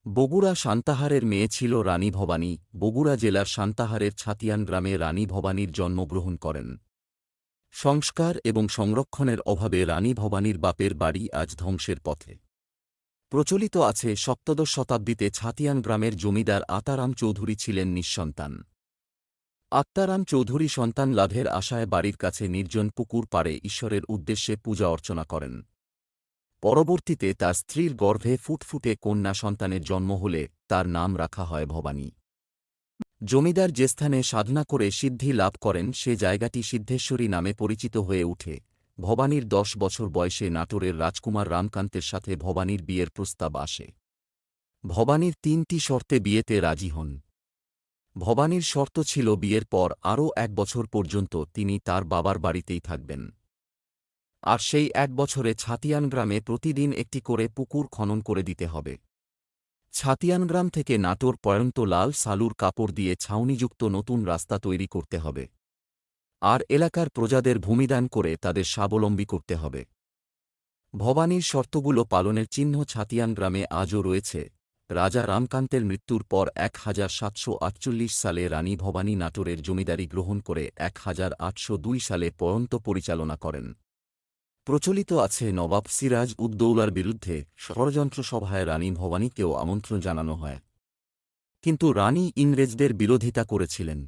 বগুড়া সান্তাহারের মেয়ে ছিল রানী ভবানী। বগুড়া জেলার সান্তাহারের ছাতিয়ান গ্রামে রানী ভবানীর জন্মগ্রহণ করেন। সংস্কার এবং সংরক্ষণের অভাবে রানী ভবানীর বাপের বাড়ি আজ ধ্বংসের পথে। প্রচলিত আছে সপ্তদশ শতাব্দীতে ছাতিয়ান গ্রামের জমিদার আত্মারাম চৌধুরী ছিলেন নিঃসন্তান। আত্মারাম চৌধুরী সন্তান লাভের আশায় বাড়ির কাছে নির্জন পুকুর পাড়ে ঈশ্বরের উদ্দেশ্যে পূজা অর্চনা করেন। পরবর্তীতে তার স্ত্রীর গর্ভে ফুটফুটে কন্যা সন্তানের জন্ম হলে তার নাম রাখা হয় ভবানী। জমিদার যে স্থানে সাধনা করে সিদ্ধি লাভ করেন সে জায়গাটি সিদ্ধেশ্বরী নামে পরিচিত হয়ে উঠে। ভবানীর 10 বছর বয়সে নাটোরের রাজকুমার রামকান্তের সাথে ভবানীর বিয়ের প্রস্তাব আসে। ভবানীর 3টি শর্তে বিয়েতে রাজি হন। ভবানীর শর্ত ছিল বিয়ের পর আরও 1 বছর পর্যন্ত তিনি তার বাবার বাড়িতেই থাকবেন। আর সেই 1 বছরে ছাতিয়ান গ্রামে প্রতিদিন একটি করে পুকুর খনন করে দিতে হবে। ছাতিয়ানগ্রাম থেকে নাটোর পর্যন্ত লাল সালুর কাপড় দিয়ে ছাউনিযুক্ত নতুন রাস্তা তৈরি করতে হবে। আর এলাকার প্রজাদের ভূমিদান করে তাদের স্বাবলম্বী করতে হবে। ভবানীর শর্তগুলো পালনের চিহ্ন ছাতিয়ান গ্রামে আজও রয়েছে। রাজা রামকান্তের মৃত্যুর পর 1748 সালে রানী ভবানী নাটোরের জমিদারি গ্রহণ করে 1802 সালে পর্যন্ত পরিচালনা করেন। প্রচলিত আছে নবাব সিরাজ উদ্দৌলার বিরুদ্ধে ষড়যন্ত্র সভায় রানী ভবানীকেও আমন্ত্রণ জানানো হয়, কিন্তু রানী ইংরেজদের বিরোধিতা করেছিলেন।